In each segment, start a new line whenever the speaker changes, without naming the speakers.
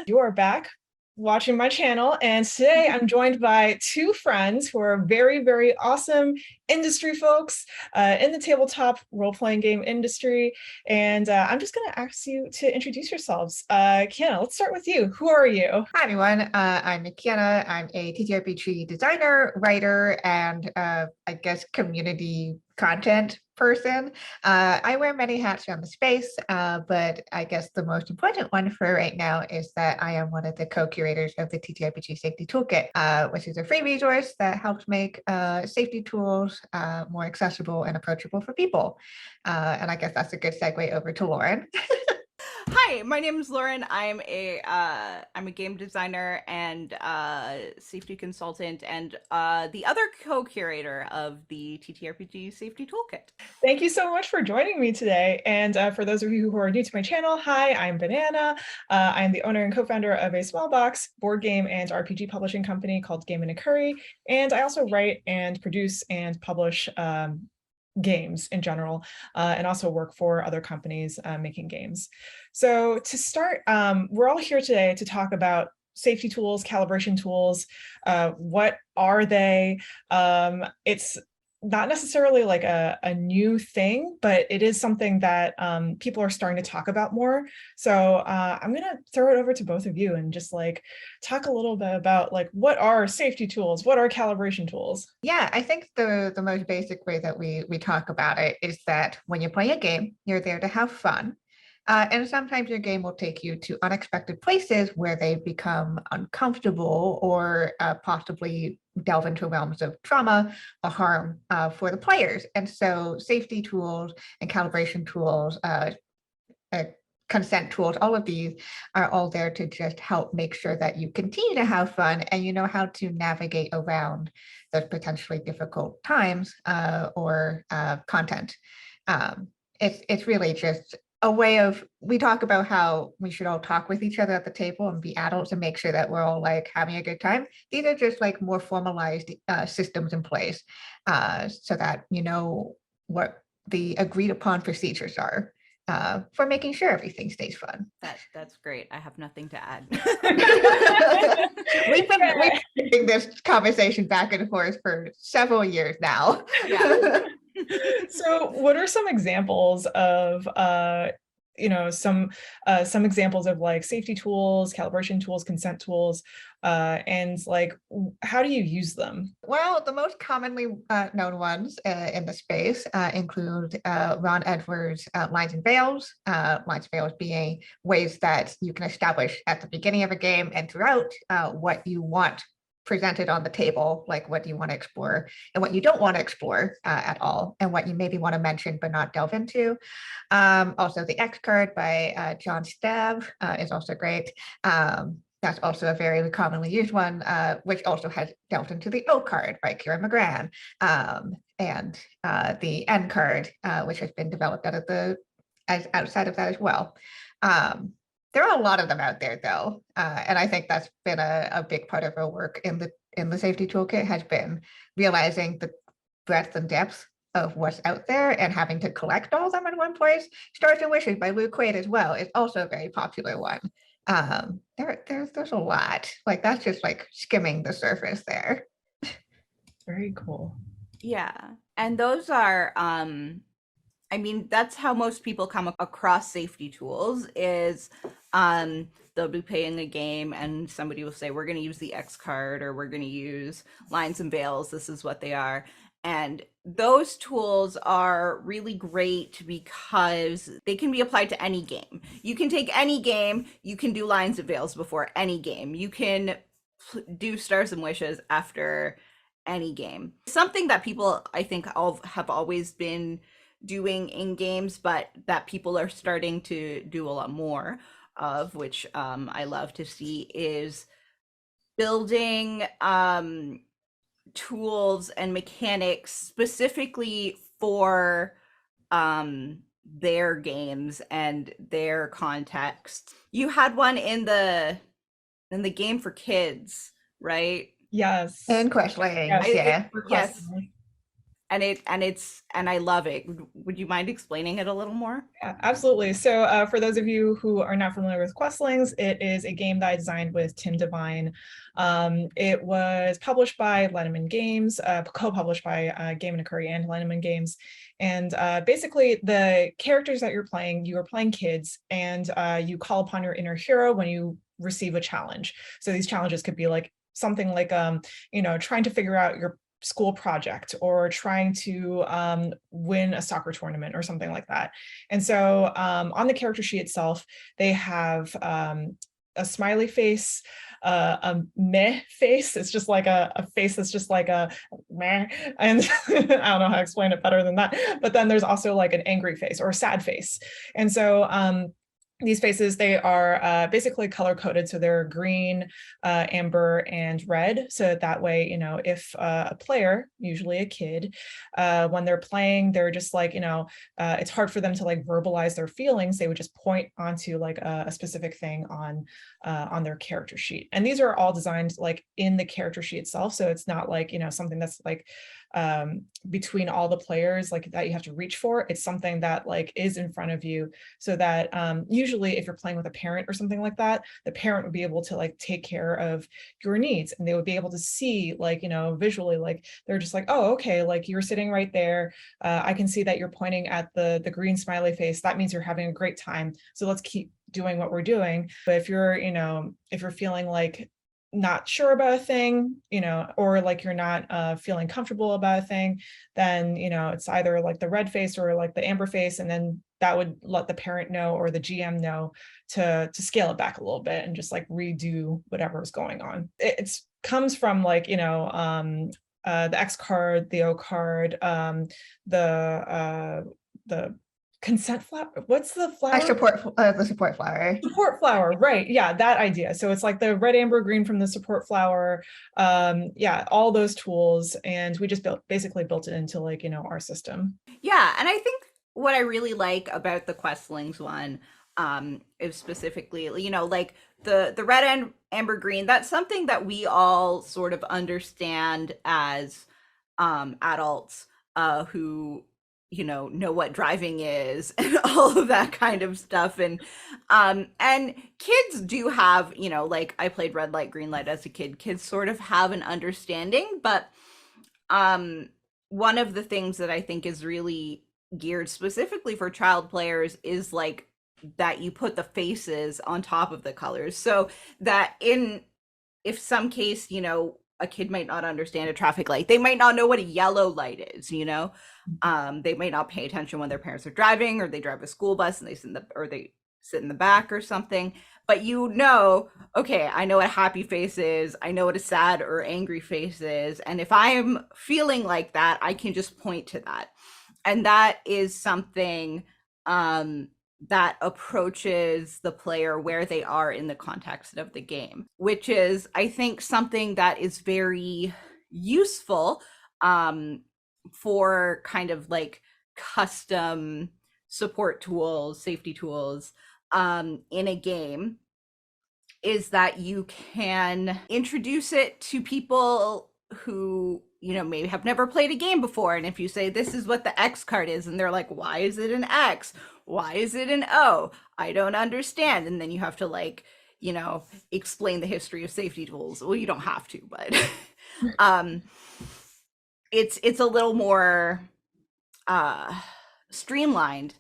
You are back watching my channel, and today I'm joined by two friends who are very, very awesome industry folks in the tabletop role-playing game industry. And I'm just going to ask you to introduce yourselves. Kienna, let's start with you. Who are you?
Hi, everyone. I'm Kienna. I'm a TTRPG designer, writer, and I guess community content person. I wear many hats around the space, but I guess the most important one for right now is that I am one of the co-curators of the TTRPG Safety Toolkit, which is a free resource that helps make safety tools more accessible and approachable for people. And I guess that's a good segue over to Lauren.
Hi, my name is Lauren. I'm a game designer and safety consultant, and the other co-curator of the TTRPG Safety Toolkit.
Thank you so much for joining me today. And for those of you who are new to my channel, hi, I'm Banana. I'm the owner and co-founder of a small box board game and RPG publishing company called Game in a Curry. And I also write and produce and publish games in general, and also work for other companies making games. So to start, we're all here today to talk about safety tools, calibration tools. What are they? It's not necessarily like a new thing, but it is something that people are starting to talk about more. So I'm gonna throw it over to both of you and just like talk a little bit about like what are safety tools, what are calibration tools?
Yeah, I think the most basic way that we talk about it is that when you play a game, you're there to have fun. And sometimes your game will take you to unexpected places where they become uncomfortable or possibly delve into realms of trauma or harm for the players. And so safety tools and calibration tools, consent tools, all of these are all there to just help make sure that you continue to have fun and you know how to navigate around those potentially difficult times or content. It's really just a way of, we talk about how we should all talk with each other at the table and be adults and make sure that we're all like having a good time. These are just like more formalized systems in place so that you know what the agreed upon procedures are for making sure everything stays fun.
That's great. I have nothing to add.
we've been having this conversation back and forth for several years now.
Yeah.
So what are some examples of some examples of like safety tools, calibration tools, consent tools, and like how do you use them?
Well, the most commonly known ones in the space include Ron Edwards' lines and veils. Lines and veils being ways that you can establish at the beginning of a game and throughout what you want presented on the table, like what do you want to explore and what you don't want to explore at all, and what you maybe want to mention but not delve into. Also, the X card by John Stav is also great. That's also a very commonly used one, which also has delved into the O card by Kira McGran, and the N card, which has been developed outside of that as well. There are a lot of them out there, though, and I think that's been a big part of our work in the safety toolkit, has been realizing the breadth and depth of what's out there and having to collect all of them in one place. Stars and Wishes by Lou Quaid as well is also a very popular one. There's a lot. Like that's just like skimming the surface there.
Very cool.
Yeah. And those are I mean, that's how most people come across safety tools is they'll be playing a game and somebody will say, we're going to use the X card or we're going to use lines and veils. This is what they are. And those tools are really great because they can be applied to any game. You can take any game, you can do lines and veils before any game. You can do Stars and Wishes after any game. Something that people, I think, have always been doing in games, but that people are starting to do a lot more of, which I love to see, is building tools and mechanics specifically for their games and their context. You had one in the game for kids, right?
Yes.
And questioning,
Yes.
yeah.
Yes. and I love it. Would you mind explaining it a little more?
Yeah, absolutely. So for those of you who are not familiar with Questlings, it is a game that I designed with Tim Devine. It was published by Lenneman Games, co-published by Game and Curry and Lenneman Games. And basically the characters that you are playing kids, and you call upon your inner hero when you receive a challenge. So these challenges could be like something like, trying to figure out your school project, or trying to win a soccer tournament or something like that. And so on the character sheet itself, they have a smiley face, a meh face. It's just like a face that's just like a meh. And I don't know how to explain it better than that. But then there's also like an angry face or a sad face. And so these faces, they are basically color coded. So they're green, amber, and red. So that way, if a player, usually a kid, when they're playing, they're just like, it's hard for them to like verbalize their feelings. They would just point onto like a specific thing on their character sheet. And these are all designed like in the character sheet itself. So it's not like, something that's like between all the players like that you have to reach for. It's something that like is in front of you, so that usually if you're playing with a parent or something like that, the parent would be able to like take care of your needs, and they would be able to see like, visually, like they're just like, oh, okay, like you're sitting right there. I can see that you're pointing at the green smiley face. That means you're having a great time. So let's keep doing what we're doing. But if you're feeling like not sure about a thing, or like you're not feeling comfortable about a thing, then, it's either like the red face or like the amber face. And then that would let the parent know or the GM know to scale it back a little bit and just like redo whatever is going on. It comes from like, the X card, the O card, the consent flower. What's the flower?
The support flower.
Support flower, right? Yeah, that idea. So it's like the red, amber, green from the support flower. Yeah, all those tools, and we just basically built it into like our system.
Yeah, and I think what I really like about the Questlings one is specifically, like the red and amber green. That's something that we all sort of understand as adults who know what driving is and all of that kind of stuff. And kids do have, like I played red light green light as a kid. Kids sort of have an understanding, but one of the things that I think is really geared specifically for child players is like that you put the faces on top of the colors, so that if some case, a kid might not understand a traffic light. They might not know what a yellow light is, they might not pay attention when their parents are driving, or they drive a school bus and they sit in the back or something. But okay, I know what a happy face is. I know what a sad or angry face is. And if I'm feeling like that, I can just point to that. And that is something that approaches the player where they are in the context of the game, which is, I think, something that is very useful for kind of like custom support tools, safety tools in a game, is that you can introduce it to people who maybe have never played a game before. And if you say, this is what the X card is, and they're like, why is it an X? Why is it an O? I don't understand. And then you have to like, explain the history of safety tools. Well, you don't have to, but it's a little more streamlined.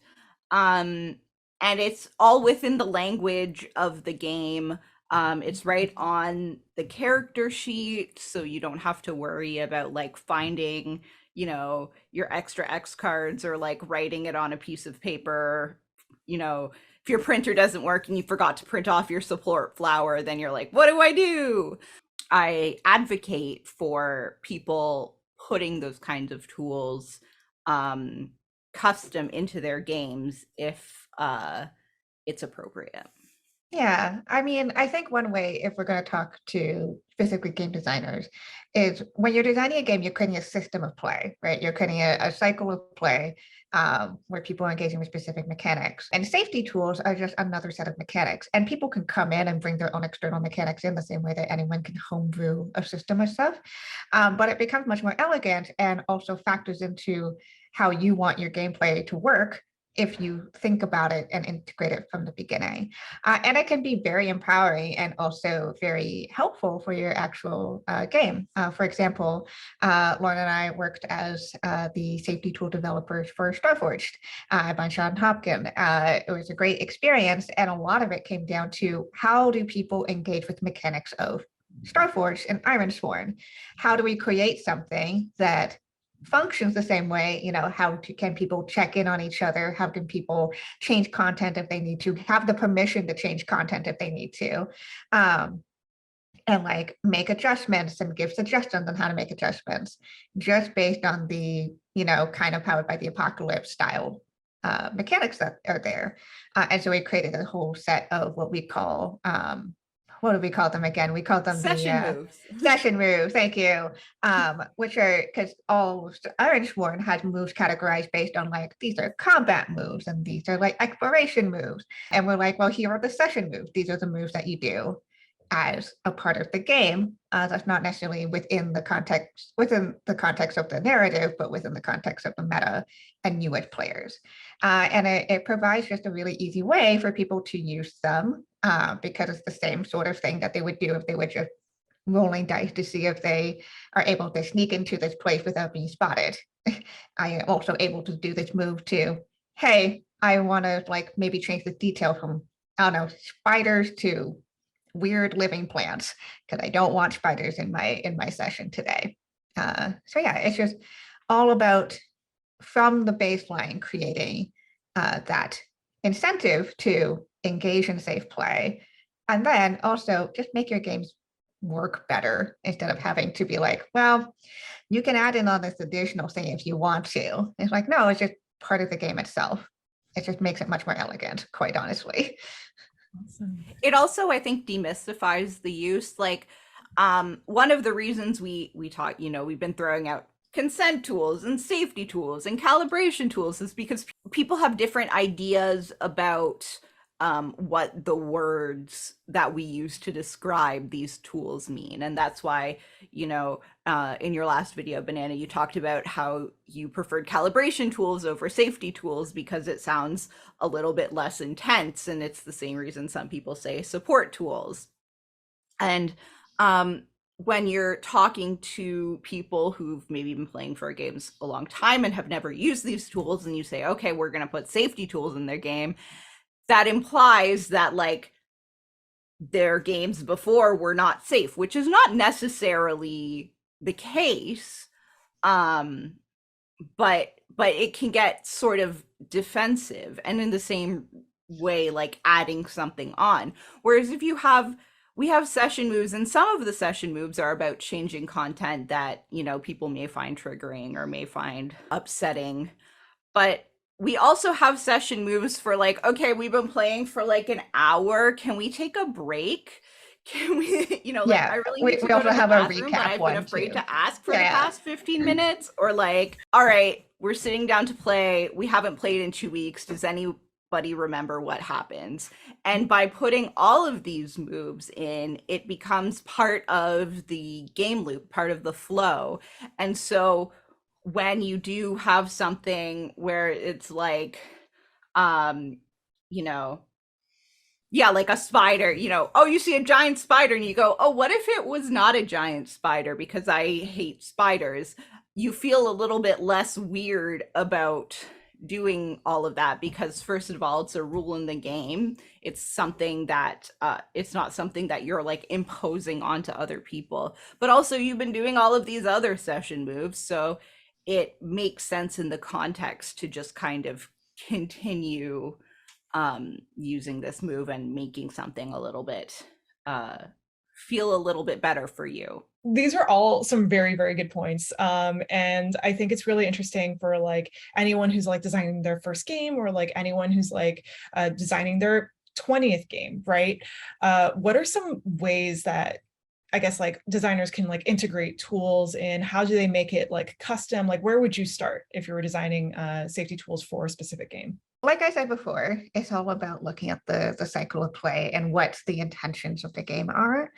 And it's all within the language of the game. It's right on the character sheet, so you don't have to worry about like finding, your extra X cards, or like writing it on a piece of paper. If your printer doesn't work and you forgot to print off your support flower, then you're like, what do I do? I advocate for people putting those kinds of tools custom into their games if it's appropriate.
Yeah, I mean, I think one way, if we're going to talk to specifically game designers, is when you're designing a game, you're creating a system of play, right? You're creating a cycle of play where people are engaging with specific mechanics. And safety tools are just another set of mechanics. And people can come in and bring their own external mechanics in the same way that anyone can homebrew a system of stuff. But it becomes much more elegant and also factors into how you want your gameplay to work if you think about it and integrate it from the beginning. And it can be very empowering and also very helpful for your actual game. For example, Lauren and I worked as the safety tool developers for Starforged by John Hopkins. It was a great experience, and a lot of it came down to how do people engage with mechanics of Starforged and Ironsworn? How do we create something that functions the same way? Can people check in on each other? How can people change content if they need to, have the permission to change content if they need to, and like make adjustments and give suggestions on how to make adjustments just based on the kind of powered by the apocalypse style mechanics that are there. And so we created a whole set of what we call what do we call them again? We call them
Session moves.
Session moves. Thank you. Which are, because all Ironsworn has moves categorized based on like, these are combat moves and these are like exploration moves. And we're like, well, here are the session moves. These are the moves that you do as a part of the game. That's not necessarily within the context of the narrative, but within the context of the meta and you as players. And it provides just a really easy way for people to use them because it's the same sort of thing that they would do if they were just rolling dice to see if they are able to sneak into this place without being spotted. I am also able to do this move too. Hey, I want to like maybe change the detail from, I don't know, spiders to weird living plants because I don't want spiders in my session today. So yeah, it's just all about from the baseline creating that incentive to engage in safe play, and then also just make your games work better instead of having to be like, well, you can add in on this additional thing if you want to. It's like, no, it's just part of the game itself. It just makes it much more elegant, quite honestly.
Awesome.
It also, I think, demystifies the use. Like, one of the reasons we taught, we've been throwing out consent tools and safety tools and calibration tools is because people have different ideas about what the words that we use to describe these tools mean. And that's why, in your last video, Banana, you talked about how you preferred calibration tools over safety tools because it sounds a little bit less intense. And it's the same reason some people say support tools. And when you're talking to people who've maybe been playing for games a long time and have never used these tools, and you say, okay, we're going to put safety tools in their game, that implies that like their games before were not safe, which is not necessarily the case. But it can get sort of defensive, and in the same way, like adding something on. Whereas if we have session moves, and some of the session moves are about changing content that, people may find triggering or may find upsetting. But we also have session moves for like, okay, we've been playing for like an hour. Can we take a break? Can we, I really need to go to the bathroom, but I've been afraid to ask for the past 15 minutes. Or like, all right, we're sitting down to play. We haven't played in 2 weeks. Does anybody remember what happens? And by putting all of these moves in, it becomes part of the game loop, part of the flow. And so when you do have something where it's like, like a spider, oh, you see a giant spider and you go, oh, what if it was not a giant spider because I hate spiders? You feel a little bit less weird about doing all of that because, first of all, it's a rule in the game. It's something that it's not something that you're like imposing onto other people, but also you've been doing all of these other session moves, so it makes sense in the context to just kind of continue using this move and making something a little bit feel a little bit better for you.
These are all some very, very good points. And I think it's really interesting for like anyone who's like designing their first game, or like anyone who's like designing their 20th game, right? What are some ways that I guess like designers can like integrate tools in? How do they make it like custom? Like where would you start if you were designing safety tools for a specific game?
Like I said before, it's all about looking at the cycle of play and what the intentions of the game are.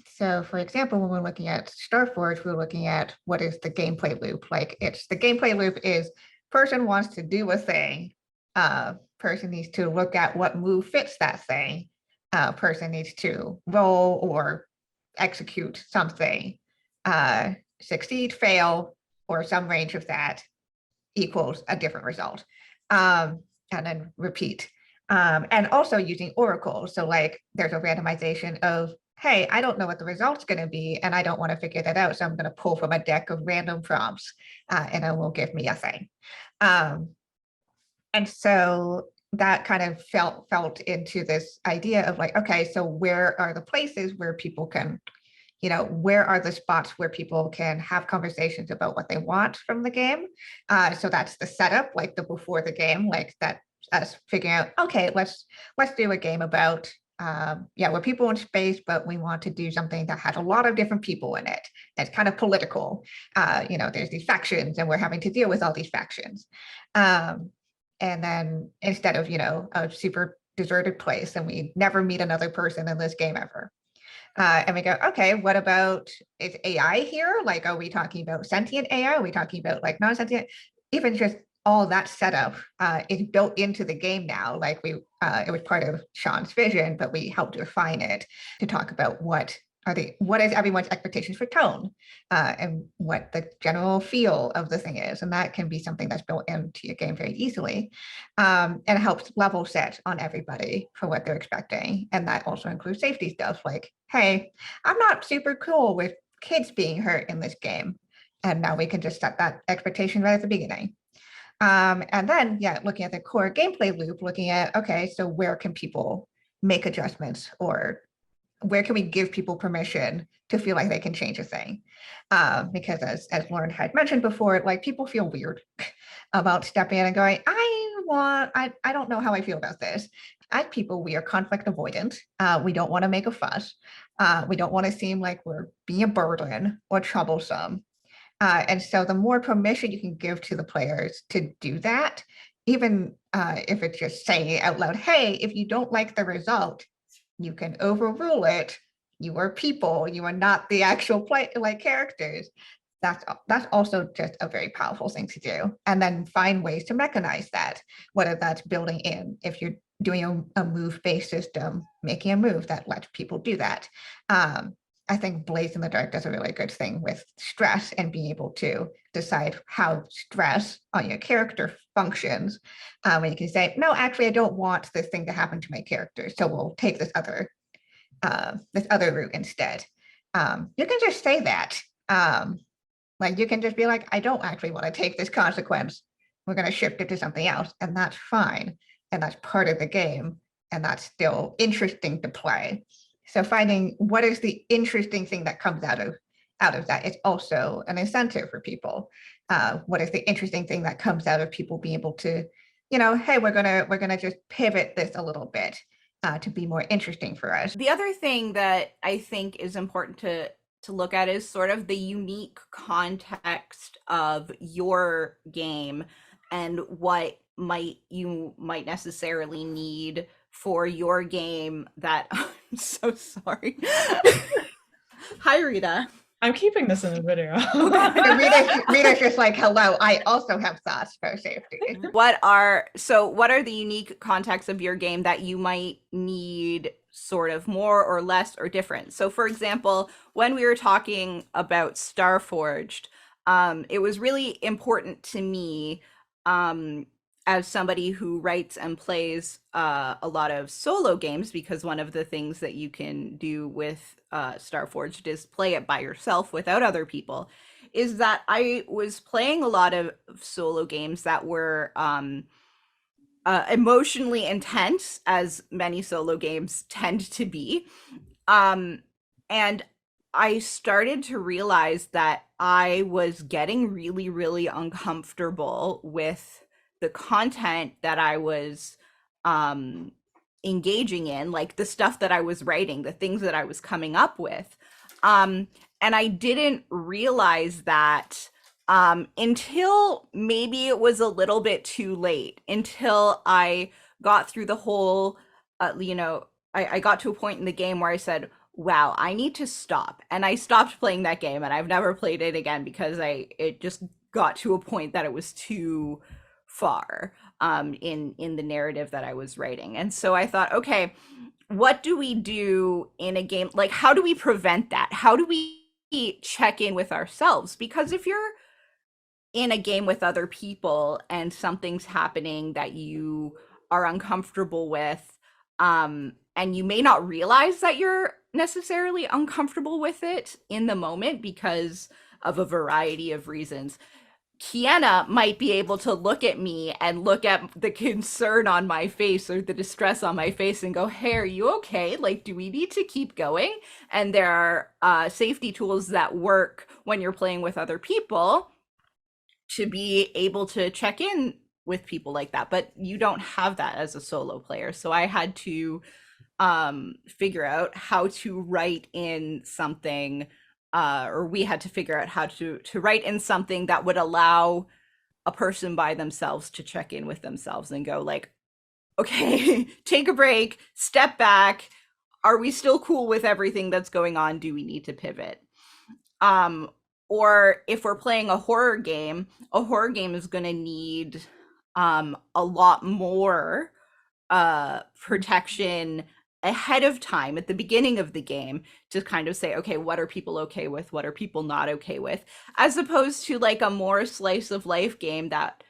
So for example, when we're looking at Starforge, we're looking at what is the gameplay loop. Like it's the gameplay loop is person wants to do a thing, person needs to look at what move fits that thing, person needs to roll or execute something, succeed, fail, or some range of that equals a different result, and then repeat. And also using oracles. So like there's a randomization of, hey, I don't know what the result's going to be, and I don't want to figure that out. So I'm going to pull from a deck of random prompts, and it will give me a thing. And so that kind of felt into this idea of like, okay, so where are the places where people can, where are the spots where people can have conversations about what they want from the game? So that's the setup, like the before the game, like that us figuring out, okay, let's do a game about, we're people in space, but we want to do something that has a lot of different people in it. It's kind of political. There's these factions and we're having to deal with all these factions. And then instead of, a super deserted place and we never meet another person in this game ever. And we go, okay, what about, is AI here? Like, are we talking about sentient AI? Are we talking about like non-sentient? Even just all that setup is built into the game now. Like it was part of Sean's vision, but we helped refine it to talk about what is everyone's expectations for tone, and what the general feel of the thing is. And that can be something that's built into your game very easily, and helps level set on everybody for what they're expecting. And that also includes safety stuff like, hey, I'm not super cool with kids being hurt in this game. And now we can just set that expectation right at the beginning. And then, looking at the core gameplay loop, looking at, okay, so where can people make adjustments, or where can we give people permission to feel like they can change a thing? Because as Lauren had mentioned before, like people feel weird about stepping in and going, I don't know how I feel about this. As people, we are conflict avoidant. We don't want to make a fuss. We don't want to seem like we're being a burden or troublesome. And so the more permission you can give to the players to do that, even if it's just saying it out loud, hey, if you don't like the result, you can overrule it. You are people. You are not the actual characters. That's also just a very powerful thing to do. And then find ways to mechanize that, whether that's building in, if you're doing a move-based system, making a move that lets people do that. I think Blaze in the Dark does a really good thing with stress and being able to decide how stress on your character functions. When you can say, no, actually, I don't want this thing to happen to my character, so we'll take this other route instead. You can just say that. Like you can just be like, I don't actually want to take this consequence. We're going to shift it to something else, and that's fine. And that's part of the game, and that's still interesting to play. So finding what is the interesting thing that comes out of that is also an incentive for people. What is the interesting thing that comes out of people being able to, hey, we're gonna just pivot this a little bit to be more interesting for us.
The other thing that I think is important to look at is sort of the unique context of your game and what you might necessarily need for your game that I'm so sorry. Hi, Rita.
I'm keeping this in the video.
Rita's just like, hello, I also have thoughts for safety.
What are the unique contexts of your game that you might need sort of more or less or different? So for example, when we were talking about Starforged, it was really important to me, as somebody who writes and plays a lot of solo games, because one of the things that you can do with Starforged is play it by yourself without other people, is that I was playing a lot of solo games that were emotionally intense, as many solo games tend to be. And I started to realize that I was getting really, really uncomfortable with the content that I was engaging in, like the stuff that I was writing, the things that I was coming up with. And I didn't realize that until maybe it was a little bit too late, until I got through the whole, I got to a point in the game where I said, wow, I need to stop. And I stopped playing that game, and I've never played it again because it just got to a point that it was too far in the narrative that I was writing. And so I thought, okay, what do we do in a game? Like, how do we prevent that? How do we check in with ourselves? Because if you're in a game with other people and something's happening that you are uncomfortable with, and you may not realize that you're necessarily uncomfortable with it in the moment because of a variety of reasons, Kienna might be able to look at me and look at the concern on my face or the distress on my face and go, hey, are you okay? Like, do we need to keep going? And there are safety tools that work when you're playing with other people to be able to check in with people like that. But you don't have that as a solo player. So I had to figure out how to write in something, or we had to figure out how to write in something that would allow a person by themselves to check in with themselves and go like, okay, take a break, step back. Are we still cool with everything that's going on? Do we need to pivot? Or if we're playing a horror game is going to need a lot more protection ahead of time at the beginning of the game to kind of say, okay, what are people okay with? What are people not okay with? As opposed to like a more slice of life game that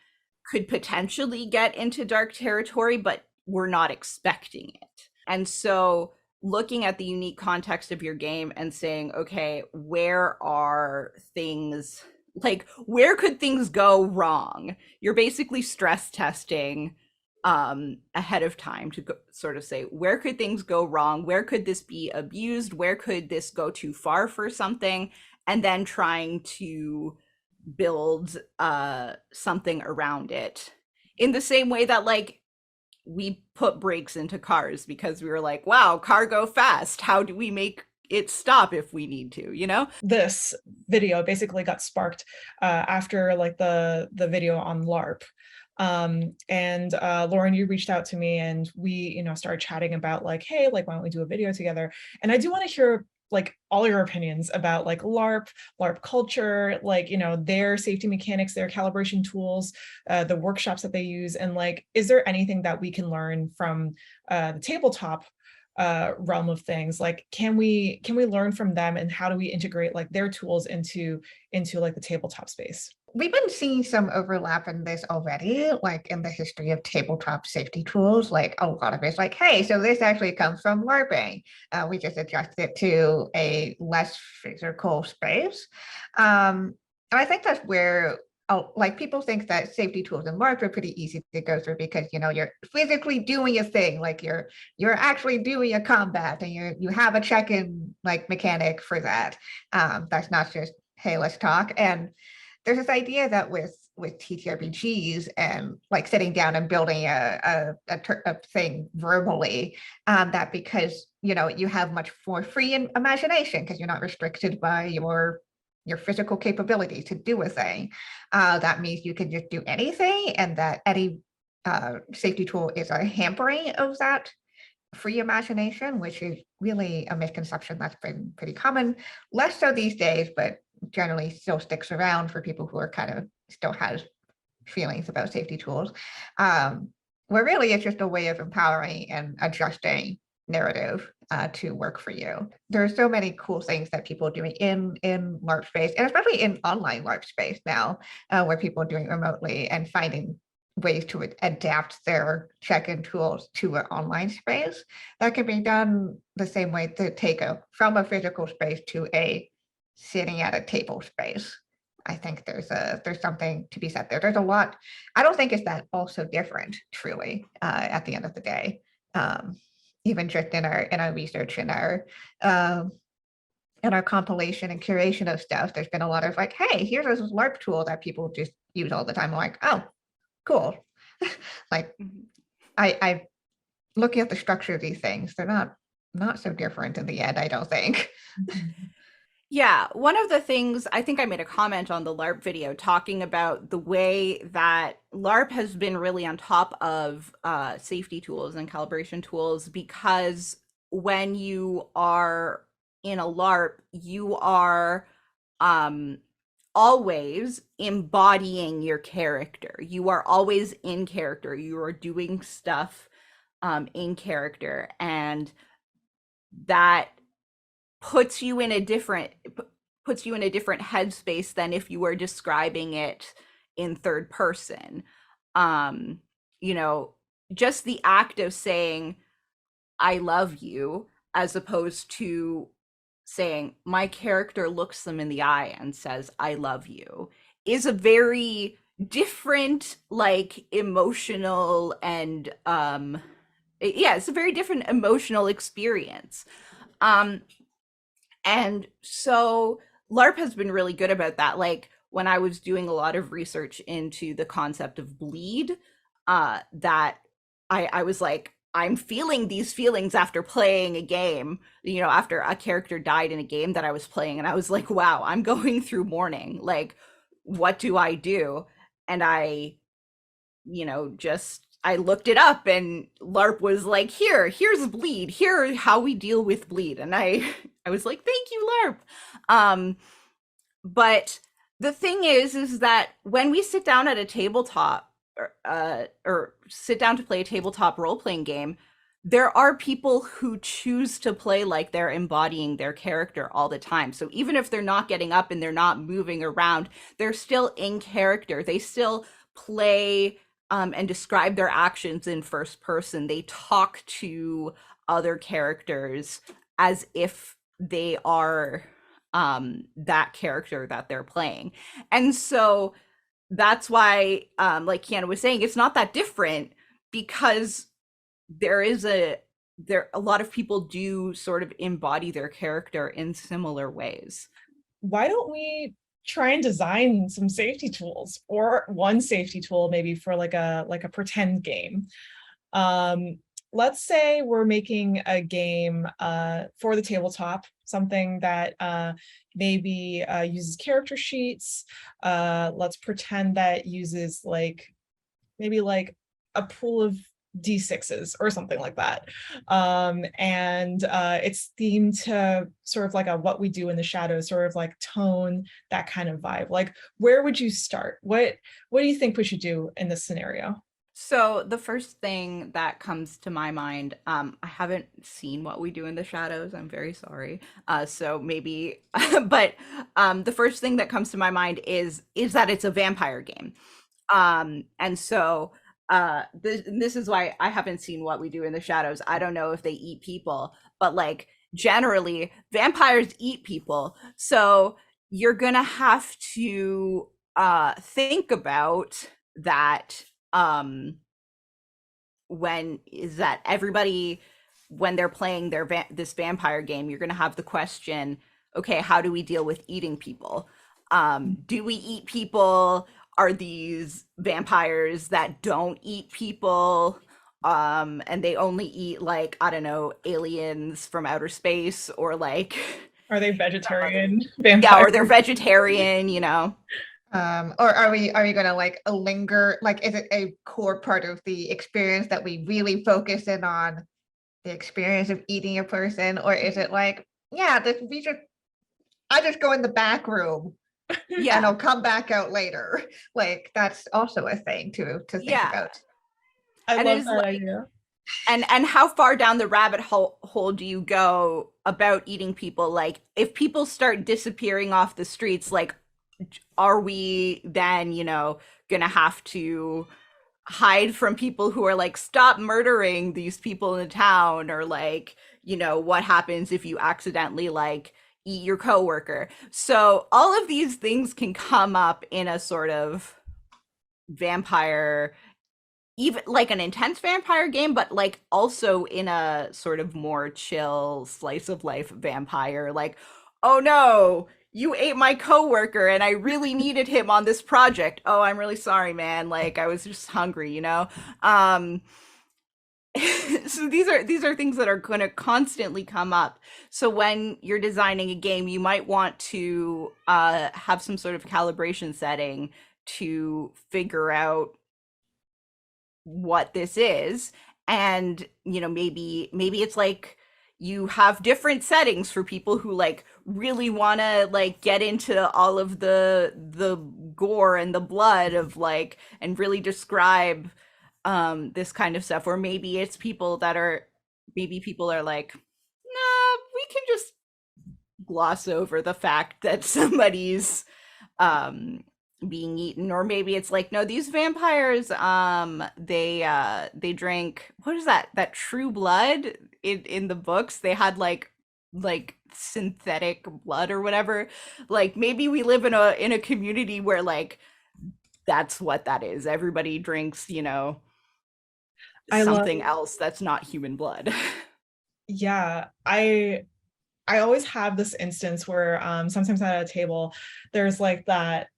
could potentially get into dark territory, but we're not expecting it. And so looking at the unique context of your game and saying, okay, where are things, like where could things go wrong? You're basically stress testing ahead of time to sort of say, where could things go wrong? Where could this be abused? Where could this go too far for something? And then trying to build something around it in the same way that like we put brakes into cars because we were like, wow, car go fast. How do we make it stop if we need to, you know?
This video basically got sparked after like the video on LARP. And Lauren, you reached out to me and we, started chatting about like, hey, like, why don't we do a video together? And I do want to hear like all your opinions about like LARP culture, like, their safety mechanics, their calibration tools, the workshops that they use. And like, is there anything that we can learn from the tabletop realm of things? Like, can we learn from them, and how do we integrate like their tools into like the tabletop space?
We've been seeing some overlap in this already, like in the history of tabletop safety tools. Like a lot of it's like, hey, so this actually comes from LARPing. We just adjusted it to a less physical space. And I think that's where like people think that safety tools in LARP are pretty easy to go through because you're physically doing a thing, like you're actually doing a combat, and you have a check-in like mechanic for that. That's not just, hey, let's talk. And there's this idea that with TTRPGs and like sitting down and building a thing verbally, that because you have much more free imagination because you're not restricted by your physical capability to do a thing. That means you can just do anything, and that any safety tool is a hampering of that free imagination, which is really a misconception that's been pretty common. Less so these days, but generally still sticks around for people who are kind of still has feelings about safety tools, where really it's just a way of empowering and adjusting narrative to work for you. There are so many cool things that people are doing in LARP space, and especially in online LARP space now, where people are doing remotely and finding ways to adapt their check-in tools to an online space that can be done the same way to take from a physical space to a sitting at a table space. I think there's something to be said there. There's a lot. I don't think it's that also different, truly, at the end of the day. Even just in our research and our compilation and curation of stuff, there's been a lot of like, hey, here's this LARP tool that people just use all the time. I'm like, oh, cool. Like, I looking at the structure of these things, they're not so different in the end, I don't think.
Yeah, one of the things I think I made a comment on the LARP video talking about the way that LARP has been really on top of safety tools and calibration tools, because when you are in a LARP, you are always embodying your character. You are always in character. You are doing stuff in character, and that puts you in a different headspace than if you were describing it in third person. You know, just the act of saying I love you, as opposed to saying my character looks them in the eye and says I love you, is a very different, like, emotional and yeah, it's a very different emotional experience. And so LARP has been really good about that. Like, when I was doing a lot of research into the concept of bleed, that I was like, I'm feeling these feelings after playing a game, you know, after a character died in a game that I was playing. And I was like, wow, I'm going through mourning. Like, what do I do? And I looked it up, and LARP was like, here's bleed, here how we deal with bleed. And I was like, thank you, LARP. But the thing is that when we sit down at a tabletop, or sit down to play a tabletop role-playing game, there are people who choose to play like they're embodying their character all the time. So even if they're not getting up and they're not moving around, they're still in character. They still play and describe their actions in first person. They talk to other characters as if they are that character that they're playing. And so that's why, like Kienna was saying, it's not that different, because a lot of people do sort of embody their character in similar ways.
Why don't we try and design some safety tools, or one safety tool maybe for like a pretend game? Let's say we're making a game for the tabletop, something that maybe uses character sheets. Let's pretend that uses maybe a pool of D6s or something like that. And it's themed to sort of like a what we do in the shadows, sort of like tone, that kind of vibe. Like, where would you start? What do you think we should do in this scenario?
So the first thing that comes to my mind, I haven't seen What We Do in the Shadows. I'm very sorry. So maybe, but the first thing that comes to my mind is that it's a vampire game. And so this is why I haven't seen What We Do in the Shadows. I don't know if they eat people, but like generally vampires eat people. So you're gonna have to think about that. When is that everybody, when they're playing this vampire game, you're going to have the question, okay, how do we deal with eating people? Do we eat people? Are these vampires that don't eat people, and they only eat, like, I don't know, aliens from outer space, or like,
Are they vegetarian
yeah,
vampires?
or they're vegetarian, you know?
Or are we gonna like linger? Like, is it a core part of the experience that we really focus in on the experience of eating a person, or is it like, yeah, I just go in the back room
Yeah.
and I'll come back out later? Like, that's also a thing to think about.
I
And
love
it is
that
like,
idea.
and how far down the rabbit hole do you go about eating people? Like, if people start disappearing off the streets, like, are we then, you know, gonna have to hide from people who are like, stop murdering these people in the town? Or like, you know, what happens if you accidentally like eat your coworker? So all of these things can come up in a sort of vampire, even like an intense vampire game, but like also in a sort of more chill slice of life vampire. Like, oh no, you ate my coworker and I really needed him on this project. Oh, I'm really sorry, man. Like, I was just hungry, you know? So these are things that are going to constantly come up. So when you're designing a game, you might want to have some sort of calibration setting to figure out what this is. And maybe it's like you have different settings for people who like really want to like get into all of the gore and the blood of like and really describe this kind of stuff. Or maybe it's people that are maybe people are like, nah, we can just gloss over the fact that somebody's um being eaten. Or maybe it's like, no, these vampires they drink, what is that true blood in the books. They had like synthetic blood or whatever. Like maybe we live in a community where like that's what that is. Everybody drinks,
I love,
something else that's not human blood.
yeah, I always have this instance where sometimes at a table, there's like that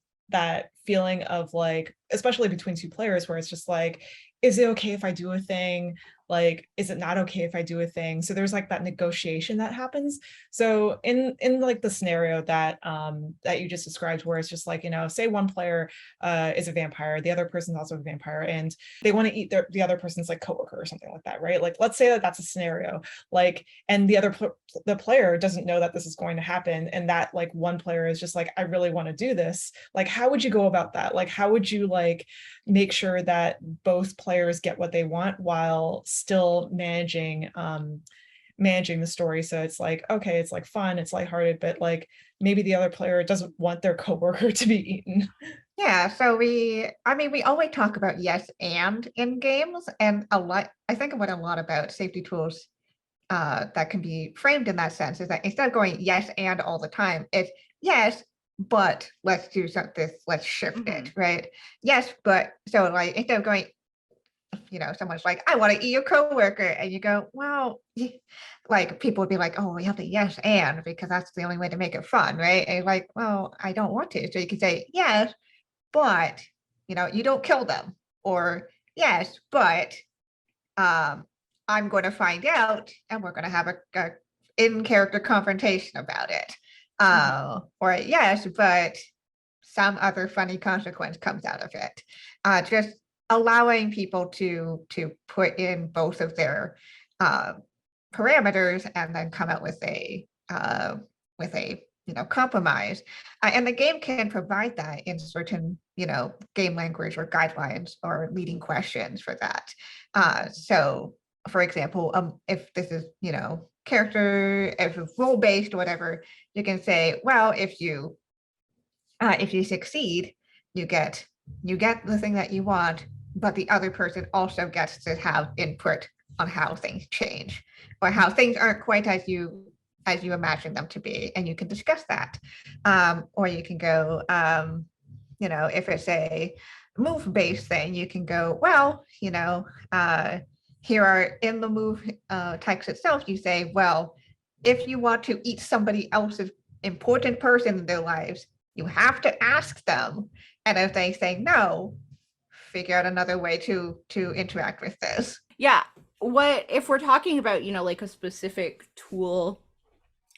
feeling of like, especially between two players, where it's just like, is it okay if I do a thing? Like, is it not okay if I do a thing? So there's like that negotiation that happens. So in like the scenario that that you just described, where it's just like, say one player is a vampire, the other person's also a vampire, and they want to eat the other person's like coworker or something like that, right? Like, let's say that that's a scenario, like, and the player doesn't know that this is going to happen, and that like one player is just like, I really want to do this. Like, how would you go about that? Like, how would you like make sure that both players get what they want while still managing the story? So it's like, okay, it's like fun, it's lighthearted, but like maybe the other player doesn't want their coworker to be eaten.
Yeah, so we always talk about yes and in games, and I think what a lot about safety tools that can be framed in that sense is that instead of going yes and all the time, it's yes, but let's do something, let's shift it, right? Yes, but so like instead of going, someone's like, I want to eat your coworker, and you go, well, like people would be like, oh, we have to yes and because that's the only way to make it fun, right? And you're like, well, I don't want to. So you can say yes, but you don't kill them, or yes, but I'm going to find out, and we're going to have a in-character confrontation about it. Or yes, but some other funny consequence comes out of it. Just allowing people to put in both of their parameters and then come up with a compromise. And the game can provide that in certain game language or guidelines or leading questions for that. So for example, if this is character, if it's role based or whatever, you can say, well, if you succeed, you get the thing that you want, but the other person also gets to have input on how things change or how things aren't quite as you imagine them to be, and you can discuss that. Or you can go, if it's a move based thing, you can go, well, here are in the move text itself, you say, well, if you want to eat somebody else's important person in their lives, you have to ask them. And if they say no, figure out another way to interact with this.
Yeah. What if we're talking about, like a specific tool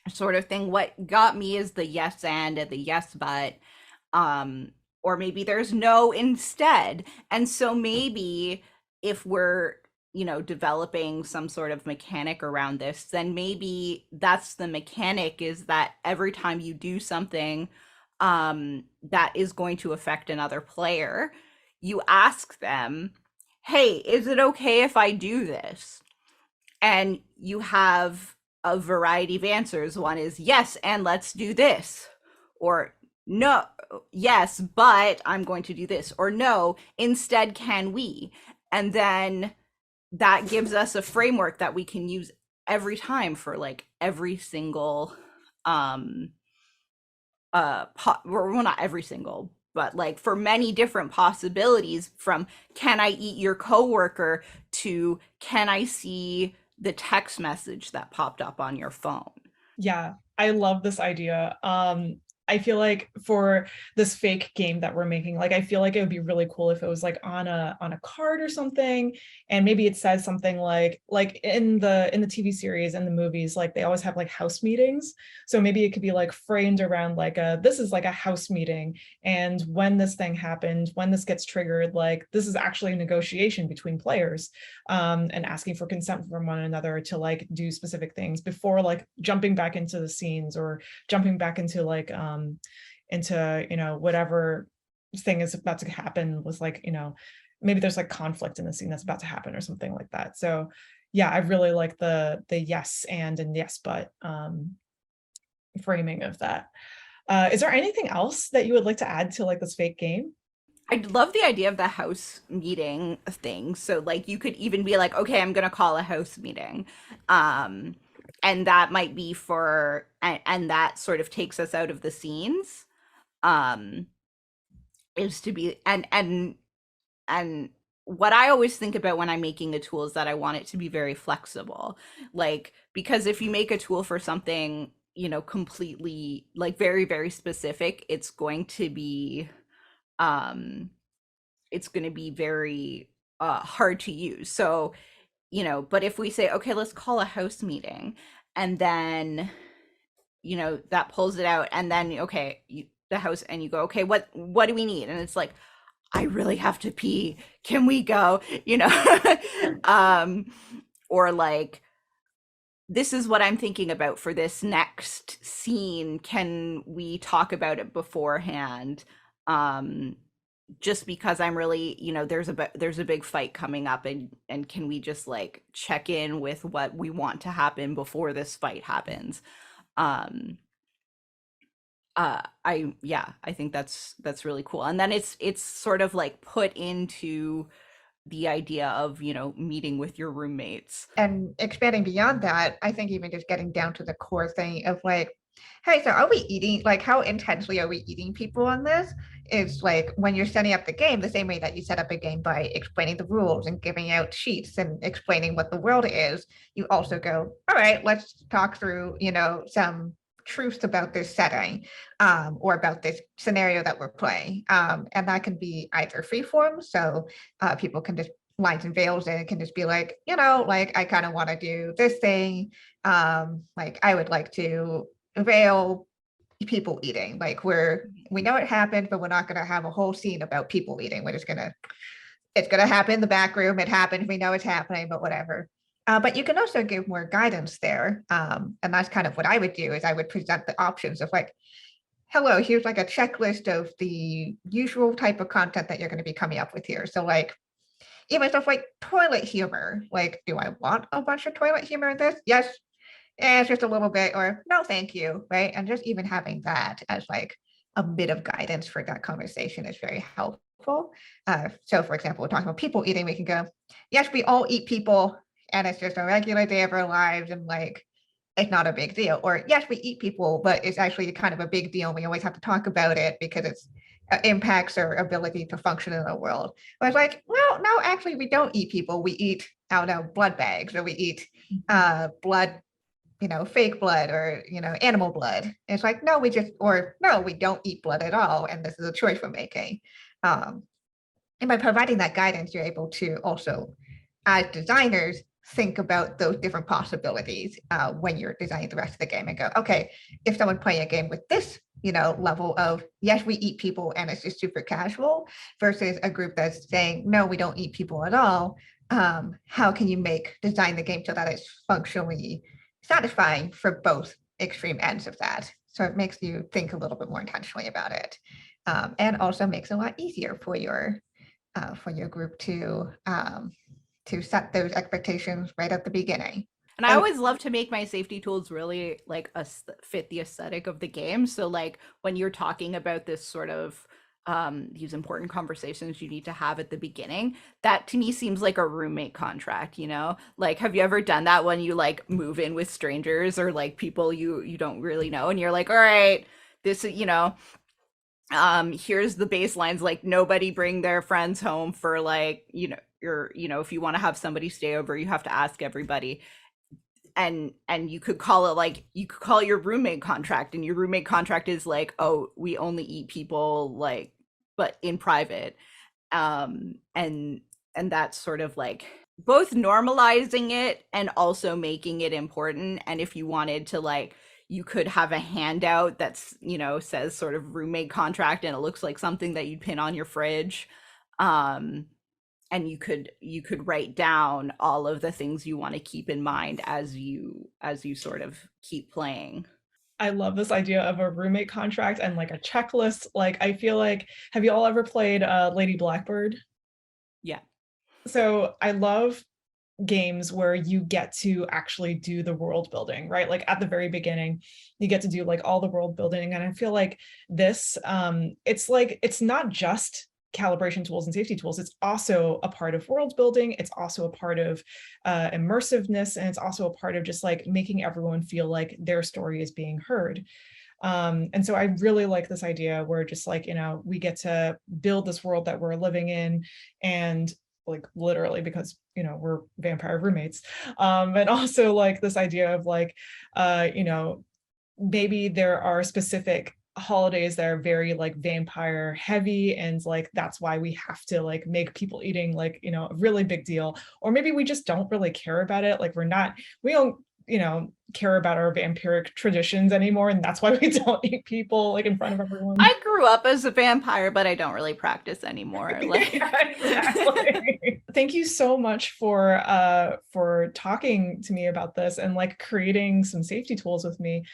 sort of thing, what got me is the yes and the yes but, or maybe there's no instead. And so maybe if we're developing some sort of mechanic around this, then maybe that's the mechanic, is that every time you do something that is going to affect another player, you ask them, hey, is it okay if I do this? And you have a variety of answers. One is yes, and let's do this. Or no, yes, but I'm going to do this. Or no, instead, can we? And then that gives us a framework that we can use every time for like every single well, not every single, but like for many different possibilities, from can I eat your coworker to can I see the text message that popped up on your phone.
Yeah, I love this idea. I feel like for this fake game that we're making, like I feel like it would be really cool if it was like on a card or something, and maybe it says something like in the TV series and the movies, like they always have like house meetings. So maybe it could be like framed around like this is like a house meeting, and when this thing happened, when this gets triggered, like this is actually a negotiation between players, and asking for consent from one another to like do specific things before like jumping back into the scenes or jumping back into like into whatever thing is about to happen was like maybe there's like conflict in the scene that's about to happen or something like that. So yeah, I really like the yes and yes but framing of that. Is there anything else that you would like to add to like this fake game?
I love the idea of the house meeting thing. So like you could even be like, okay, I'm gonna call a house meeting. And that might be for and that sort of takes us out of the scenes. Um is to be and what I always think about when I'm making a tool is that I want it to be very flexible. Like, because if you make a tool for something, completely like very, very specific, um it's going to be very hard to use. So, but if we say, okay, let's call a house meeting, and then, that pulls it out, and then, okay, the house, and you go, okay, what do we need? And it's like, I really have to pee. Can we go? Or like, this is what I'm thinking about for this next scene. Can we talk about it beforehand? Just because I'm really, there's a big fight coming up, and can we just like check in with what we want to happen before this fight happens? I think that's really cool. And then it's sort of like put into the idea of, meeting with your roommates.
And expanding beyond that, I think even just getting down to the core thing of like, hey, so are we eating, like how intensely are we eating people on this? Is like when you're setting up the game, the same way that you set up a game by explaining the rules and giving out sheets and explaining what the world is, you also go, all right, let's talk through, some truths about this setting, or about this scenario that we're playing. And that can be either free form, so people can just lines and veils, and it can just be like, like I kind of want to do this thing. Like I would like to veil people eating, like we know it happened, but we're not going to have a whole scene about people eating. We're just it's gonna happen in the back room. It happened, we know it's happening, but whatever. But you can also give more guidance there. And that's kind of what I would do, is I would present the options of like, hello, here's like a checklist of the usual type of content that you're going to be coming up with here. So like, even stuff like toilet humor, like, do I want a bunch of toilet humor in this? Yes, and it's just a little bit, or no, thank you, right? And just even having that as like a bit of guidance for that conversation is very helpful. So for example, we're talking about people eating, we can go, yes, we all eat people, and it's just a regular day of our lives, and like, it's not a big deal. Or yes, we eat people, but it's actually kind of a big deal. We always have to talk about it because it's impacts our ability to function in the world. But it's like, well, no, actually, we don't eat people. We eat, I don't know, blood bags, or we eat blood, fake blood, or, animal blood. And it's like, no, or no, we don't eat blood at all. And this is a choice we're making. And by providing that guidance, you're able to also, as designers, think about those different possibilities when you're designing the rest of the game, and go, okay, if someone playing a game with this, level of, yes, we eat people and it's just super casual, versus a group that's saying, no, we don't eat people at all. How can you design the game so that it's functionally satisfying for both extreme ends of that? So it makes you think a little bit more intentionally about it, and also makes it a lot easier for your group to set those expectations right at the beginning.
And I always love to make my safety tools really like fit the aesthetic of the game. So like when you're talking about this sort of these important conversations you need to have at the beginning, that to me seems like a roommate contract, like, have you ever done that when you like move in with strangers or like people you don't really know, and you're like, all right, this is, here's the baselines, like nobody bring their friends home for like, if you want to have somebody stay over, you have to ask everybody. and you could call it like, you could call it your roommate contract, and your roommate contract is like, oh, we only eat people like, but in private. And that's sort of like both normalizing it and also making it important. And if you wanted to, like, you could have a handout that's, you know, says sort of roommate contract, and it looks like something that you'd pin on your fridge. And you could write down all of the things you want to keep in mind as you sort of keep playing.
I love this idea of a roommate contract and like a checklist. Like, I feel like, have you all ever played Lady Blackbird?
Yeah.
So I love games where you get to actually do the world building, right? Like at the very beginning, you get to do like all the world building. And I feel like this, it's like, it's not just calibration tools and safety tools. It's also a part of world building. It's also a part of immersiveness. And it's also a part of just like making everyone feel like their story is being heard. And so I really like this idea where just like, you know, we get to build this world that we're living in, and like literally because, you know, we're vampire roommates. And also like this idea of like, you know, maybe there are specific holidays that are very like vampire heavy, and like that's why we have to like make people eating like, you know, a really big deal. Or maybe we just don't really care about it, like we don't, you know, care about our vampiric traditions anymore, and that's why we don't eat people like in front of everyone.
I grew up as a vampire, but I don't really practice anymore. Like,
Yeah, exactly. Thank you so much for talking to me about this and like creating some safety tools with me.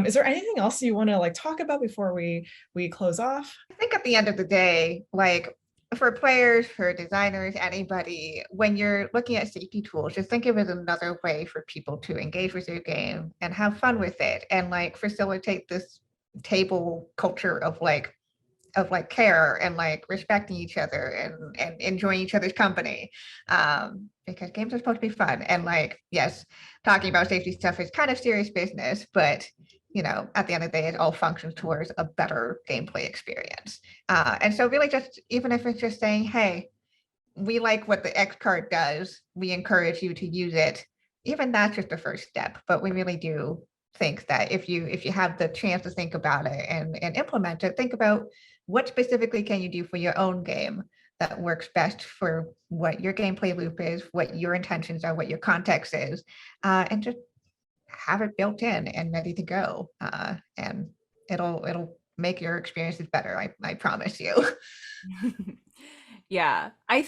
Is there anything else you want to like talk about before we close off?
I think at the end of the day, like for players, for designers, anybody, when you're looking at safety tools, just think of it as another way for people to engage with your game and have fun with it, and like facilitate this table culture of like care and like respecting each other and enjoying each other's company, because games are supposed to be fun. And like, yes, talking about safety stuff is kind of serious business, but you know, at the end of the day, it all functions towards a better gameplay experience. And so really just, even if it's just saying, hey, we like what the X card does, we encourage you to use it, even that's just the first step. But we really do think that if you have the chance to think about it and implement it, think about what specifically can you do for your own game that works best for what your gameplay loop is, what your intentions are, what your context is, and just have it built in and ready to go. And it'll make your experiences better. I promise you.
yeah, I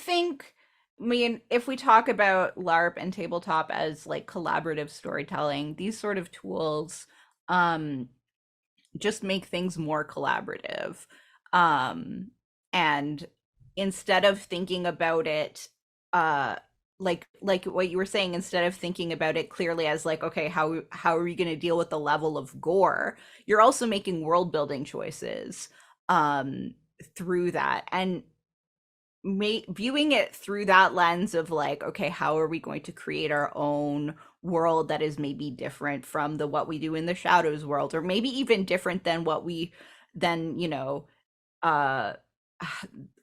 mean, if we talk about LARP and tabletop as like collaborative storytelling, these sort of tools um, just make things more collaborative. And instead of thinking about it, like what you were saying, instead of thinking about it clearly as like, okay, how are you going to deal with the level of gore, you're also making world building choices through that, and viewing it through that lens of like, okay, how are we going to create our own world that is maybe different from the what we do in the shadows world, or maybe even different than you know, uh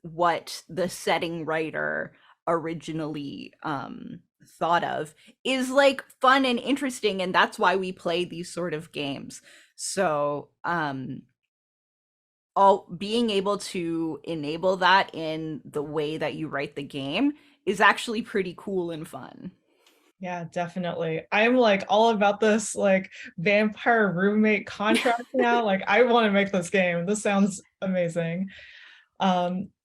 what the setting writer originally thought of, is like fun and interesting, and that's why we play these sort of games. So all being able to enable that in the way that you write the game is actually pretty cool and fun.
Yeah, definitely. I'm like all about this like vampire roommate contract now. Like I want to make this game. This sounds amazing.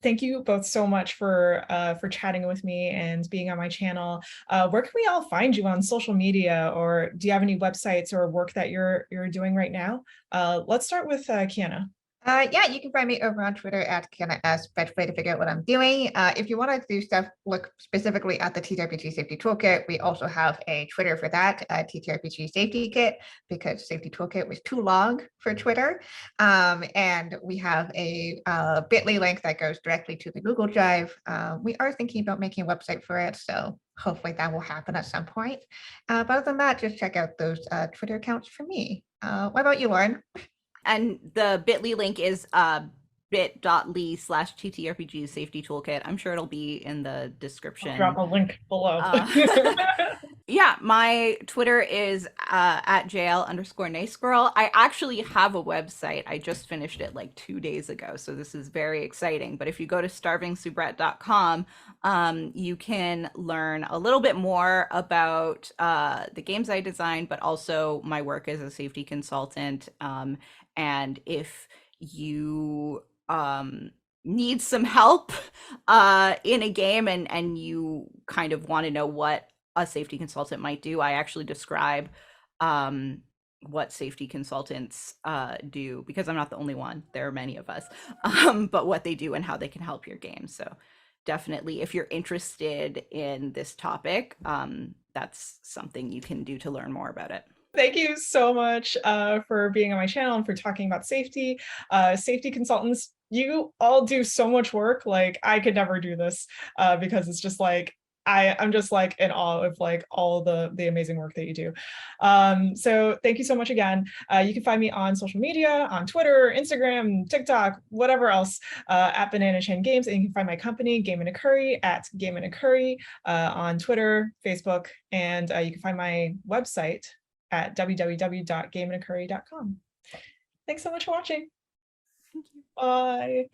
Thank you both so much for chatting with me and being on my channel. Where can we all find you on social media, or do you have any websites or work that you're doing right now? Let's start with Kienna.
Yeah, you can find me over on Twitter at Kienna S. Best way to figure out what I'm doing. If you want to do stuff, look specifically at the TTRPG Safety Toolkit. We also have a Twitter for that, TTRPG Safety Kit, because Safety Toolkit was too long for Twitter. And we have a bit.ly link that goes directly to the Google Drive. We are thinking about making a website for it, so hopefully that will happen at some point. But other than that, just check out those Twitter accounts for me. What about you, Lauren?
And the bit.ly link is bit.ly/TTRPG safety toolkit. I'm sure it'll be in the description.
I'll drop a link below.
Yeah, my Twitter is at JL_NaceGirl. I actually have a website. I just finished it like 2 days ago, so this is very exciting. But if you go to starvingsoubrette.com, you can learn a little bit more about the games I design, but also my work as a safety consultant. And if you need some help in a game and you kind of want to know what a safety consultant might do, I actually describe what safety consultants do, because I'm not the only one. There are many of us, but what they do and how they can help your game. So definitely, if you're interested in this topic, that's something you can do to learn more about it.
Thank you so much for being on my channel and for talking about safety. Safety consultants, you all do so much work. Like, I could never do this because it's just like, I'm just like in awe of like all the amazing work that you do. So thank you so much again. You can find me on social media, on Twitter, Instagram, TikTok, whatever else, at Banana Chan Games. And you can find my company, Game in a Curry, at Game in a Curry on Twitter, Facebook, and you can find my website at www.gameandacurry.com. Thanks so much for watching.
Thank you.
Bye.